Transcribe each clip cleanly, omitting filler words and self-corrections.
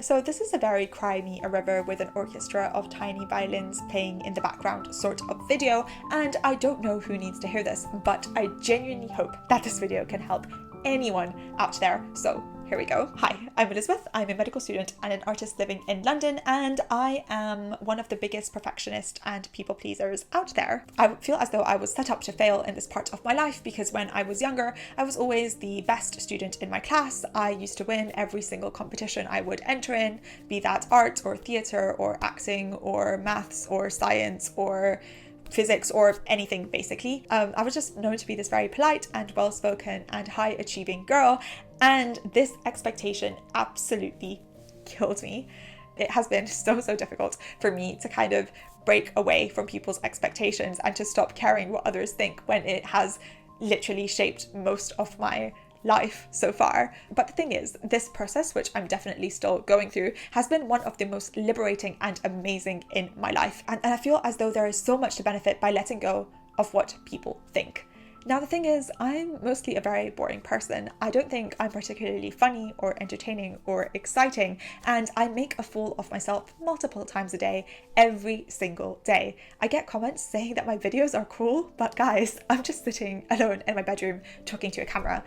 So this is a very cry me a river with an orchestra of tiny violins playing in the background sort of video, and I don't know who needs to hear this, but I genuinely hope that this video can help anyone out there. So here we go. Hi, I'm Elizabeth. I'm a medical student and an artist living in London, and I am one of the biggest perfectionists and people pleasers out there. I feel as though I was set up to fail in this part of my life because when I was younger, I was always the best student in my class. I used to win every single competition I would enter in, be that art or theatre or acting or maths or science or physics or anything basically. I was just known to be this very polite and well-spoken and high-achieving girl, and this expectation absolutely killed me. It has been so difficult for me to kind of break away from people's expectations and to stop caring what others think when it has literally shaped most of my life so far. But the thing is, this process, which I'm definitely still going through, has been one of the most liberating and amazing in my life. And I feel as though there is so much to benefit by letting go of what people think. Now, the thing is, I'm mostly a very boring person. I don't think I'm particularly funny or entertaining or exciting, and I make a fool of myself multiple times a day, every single day. I get comments saying that my videos are cool, but guys, I'm just sitting alone in my bedroom talking to a camera.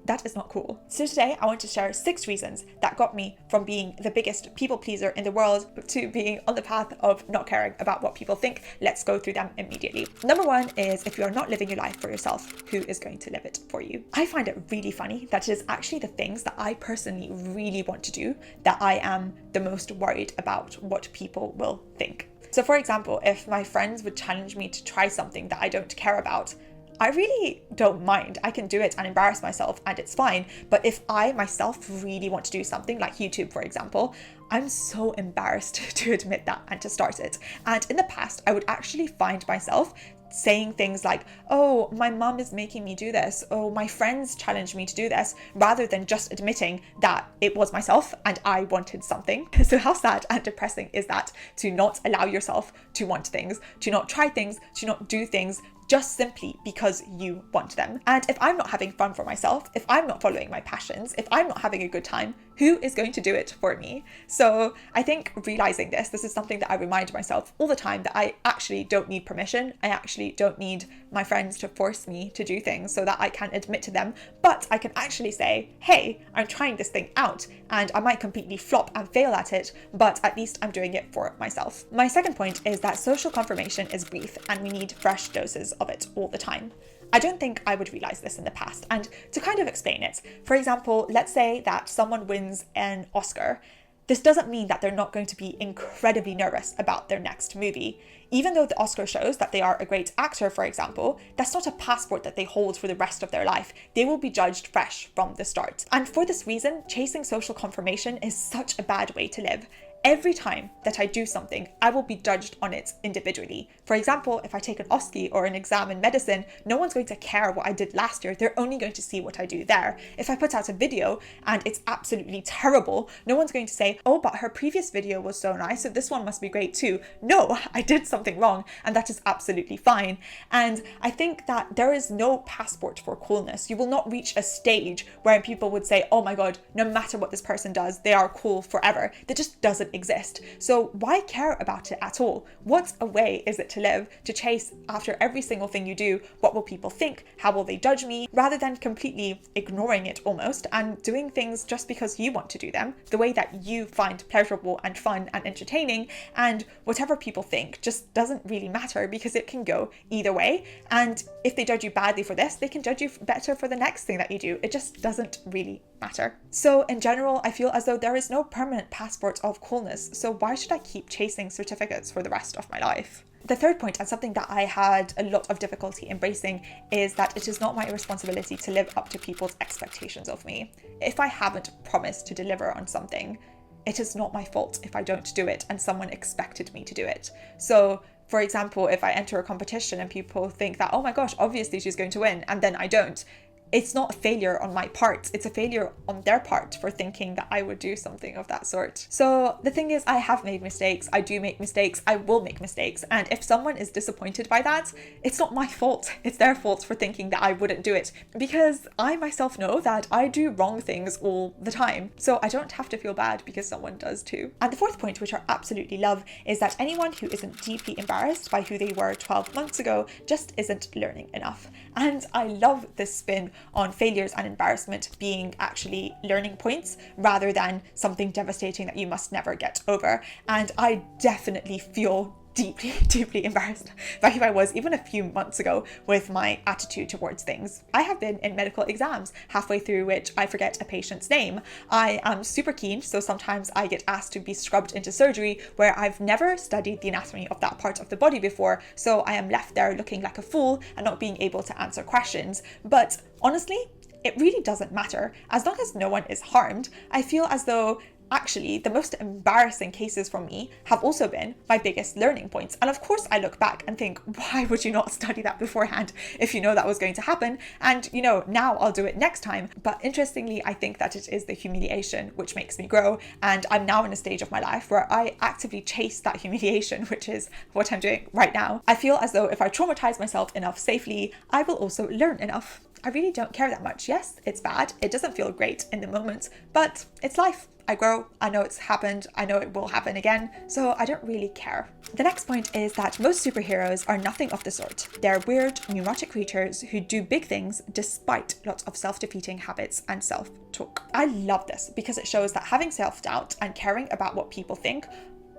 That is not cool. So today I want to share 6 reasons that got me from being the biggest people pleaser in the world to being on the path of not caring about what people think. Let's go through them immediately. Number 1 is, if you're not living your life for yourself, who is going to live it for you? I find it really funny that it is actually the things that I personally really want to do that I am the most worried about what people will think. So for example, if my friends would challenge me to try something that I don't care about, I really don't mind. I can do it and embarrass myself and it's fine. But if I myself really want to do something like YouTube, for example, I'm so embarrassed to admit that and to start it. And in the past, I would actually find myself saying things like, oh, my mum is making me do this, oh, my friends challenged me to do this, rather than just admitting that it was myself and I wanted something. So how sad and depressing is that, to not allow yourself to want things, to not try things, to not do things, just simply because you want them. And if I'm not having fun for myself, if I'm not following my passions, if I'm not having a good time, who is going to do it for me? So I think realizing this is something that I remind myself all the time, that I actually don't need permission. I actually don't need my friends to force me to do things so that I can admit to them, but I can actually say, hey, I'm trying this thing out and I might completely flop and fail at it, but at least I'm doing it for myself. My second point is that social confirmation is brief and we need fresh doses of it all the time. I don't think I would realize this in the past, and to kind of explain it, for example, let's say that someone wins an Oscar. This doesn't mean that they're not going to be incredibly nervous about their next movie. Even though the Oscar shows that they are a great actor, for example, that's not a passport that they hold for the rest of their life. They will be judged fresh from the start. And for this reason, chasing social confirmation is such a bad way to live. Every time that I do something, I will be judged on it individually. For example, if I take an OSCE or an exam in medicine, no one's going to care what I did last year. They're only going to see what I do there. If I put out a video and it's absolutely terrible, no one's going to say, oh, but her previous video was so nice, so this one must be great too. No, I did something wrong, and that is absolutely fine. And I think that there is no passport for coolness. You will not reach a stage where people would say, oh my God, no matter what this person does, they are cool forever. That just doesn't exist. So why care about it at all? What a way is it to live, to chase after every single thing you do? What will people think? How will they judge me? Rather than completely ignoring it almost and doing things just because you want to do them, the way that you find pleasurable and fun and entertaining, and whatever people think just doesn't really matter because it can go either way. And if they judge you badly for this, they can judge you better for the next thing that you do. It just doesn't really matter. So in general, I feel as though there is no permanent passport of coolness. So why should I keep chasing certificates for the rest of my life? The third point, and something that I had a lot of difficulty embracing, is that it is not my responsibility to live up to people's expectations of me. If I haven't promised to deliver on something, it is not my fault if I don't do it and someone expected me to do it. So for example, if I enter a competition and people think that, oh my gosh, obviously she's going to win, and then I don't, it's not a failure on my part, it's a failure on their part for thinking that I would do something of that sort. So the thing is, I have made mistakes, I do make mistakes, I will make mistakes, and if someone is disappointed by that, it's not my fault, it's their fault for thinking that I wouldn't do it, because I myself know that I do wrong things all the time, so I don't have to feel bad because someone does too. And the fourth point, which I absolutely love, is that anyone who isn't deeply embarrassed by who they were 12 months ago just isn't learning enough. And I love this spin on failures and embarrassment being actually learning points rather than something devastating that you must never get over. And I definitely feel deeply embarrassed by who I was even a few months ago with my attitude towards things. I have been in medical exams halfway through which I forget a patient's name. I am super keen, so sometimes I get asked to be scrubbed into surgery where I've never studied the anatomy of that part of the body before, so I am left there looking like a fool and not being able to answer questions. But honestly, it really doesn't matter. As long as no one is harmed, I feel as though actually, the most embarrassing cases for me have also been my biggest learning points. And of course, I look back and think, why would you not study that beforehand if you know that was going to happen? And now I'll do it next time. But interestingly, I think that it is the humiliation which makes me grow. And I'm now in a stage of my life where I actively chase that humiliation, which is what I'm doing right now. I feel as though if I traumatize myself enough safely, I will also learn enough. I really don't care that much. Yes, it's bad. It doesn't feel great in the moment, but it's life. I grow, I know it's happened, I know it will happen again, so I don't really care. The next point is that most superheroes are nothing of the sort. They're weird, neurotic creatures who do big things despite lots of self-defeating habits and self-talk. I love this because it shows that having self-doubt and caring about what people think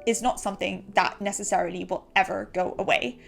is not something that necessarily will ever go away.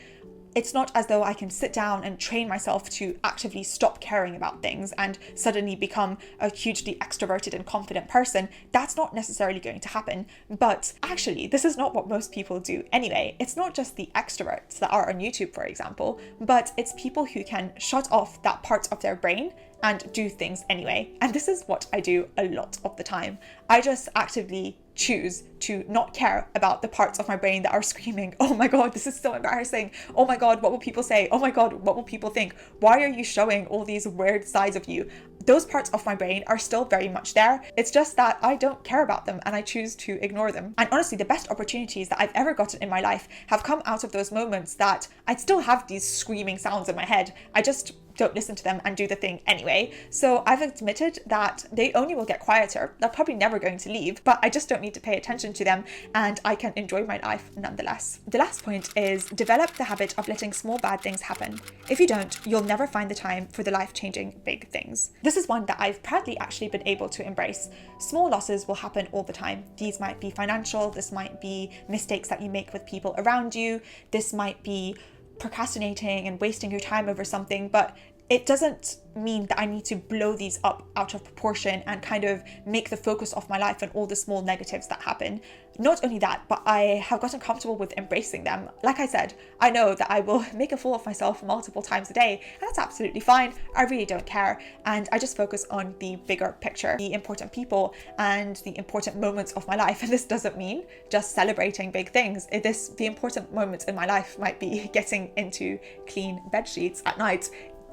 It's not as though I can sit down and train myself to actively stop caring about things and suddenly become a hugely extroverted and confident person. That's not necessarily going to happen. But actually, this is not what most people do anyway. It's not just the extroverts that are on YouTube, for example, but it's people who can shut off that part of their brain and do things anyway. And this is what I do a lot of the time. I just actively choose to not care about the parts of my brain that are screaming, oh my god, this is so embarrassing. Oh my god, what will people say? Oh my god, what will people think? Why are you showing all these weird sides of you? Those parts of my brain are still very much there. It's just that I don't care about them and I choose to ignore them. And honestly, the best opportunities that I've ever gotten in my life have come out of those moments that I still have these screaming sounds in my head. I just don't listen to them and do the thing anyway. So I've admitted that they only will get quieter. They're probably never going to leave, but I just don't need to pay attention to them and I can enjoy my life nonetheless. The last point is develop the habit of letting small bad things happen. If you don't, you'll never find the time for the life-changing big things. This is one that I've proudly actually been able to embrace. Small losses will happen all the time. These might be financial, this might be mistakes that you make with people around you, this might be procrastinating and wasting your time over something, but it doesn't mean that I need to blow these up out of proportion and kind of make the focus of my life on all the small negatives that happen. Not only that, but I have gotten comfortable with embracing them. Like I said, I know that I will make a fool of myself multiple times a day, and that's absolutely fine. I really don't care. And I just focus on the bigger picture, the important people and the important moments of my life. And this doesn't mean just celebrating big things. The important moments in my life might be getting into clean bed sheets at night.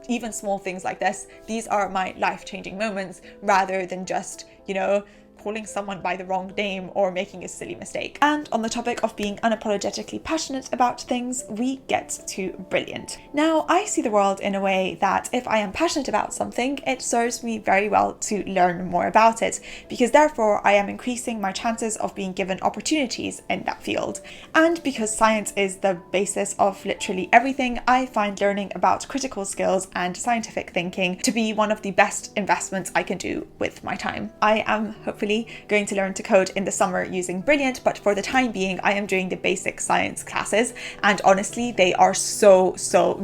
Even small things like this, these are my life-changing moments rather than just, calling someone by the wrong name or making a silly mistake. And on the topic of being unapologetically passionate about things, we get to brilliant. Now, I see the world in a way that if I am passionate about something, it serves me very well to learn more about it, because therefore I am increasing my chances of being given opportunities in that field. And because science is the basis of literally everything, I find learning about critical skills and scientific thinking to be one of the best investments I can do with my time. I am hopefully going to learn to code in the summer using Brilliant, but for the time being I am doing the basic science classes, and honestly they are so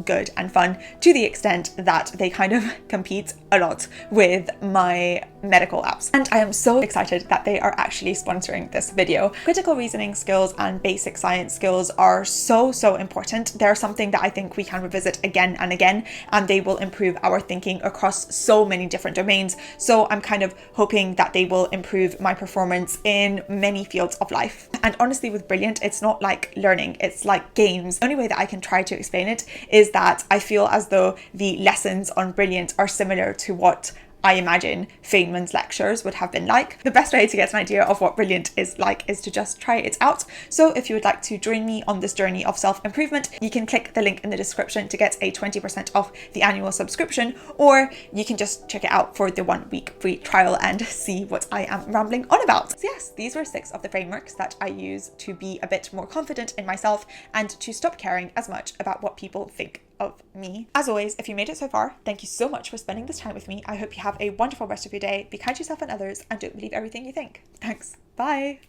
good and fun, to the extent that they kind of compete a lot with my medical apps. And I am so excited that they are actually sponsoring this video. Critical reasoning skills and basic science skills are so important. They're something that I think we can revisit again and again, and they will improve our thinking across so many different domains. So I'm kind of hoping that they will improve my performance in many fields of life. And honestly, with Brilliant, it's not like learning, it's like games. The only way that I can try to explain it is that I feel as though the lessons on Brilliant are similar to what I imagine Feynman's lectures would have been like. The best way to get an idea of what Brilliant is like is to just try it out. So if you would like to join me on this journey of self-improvement, you can click the link in the description to get a 20% off the annual subscription, or you can just check it out for the 1 week free trial and see what I am rambling on about. So yes, these were 6 of the frameworks that I use to be a bit more confident in myself and to stop caring as much about what people think of me. As always, if you made it so far, thank you so much for spending this time with me. I hope you have a wonderful rest of your day. Be kind to yourself and others, and don't believe everything you think. Thanks. Bye.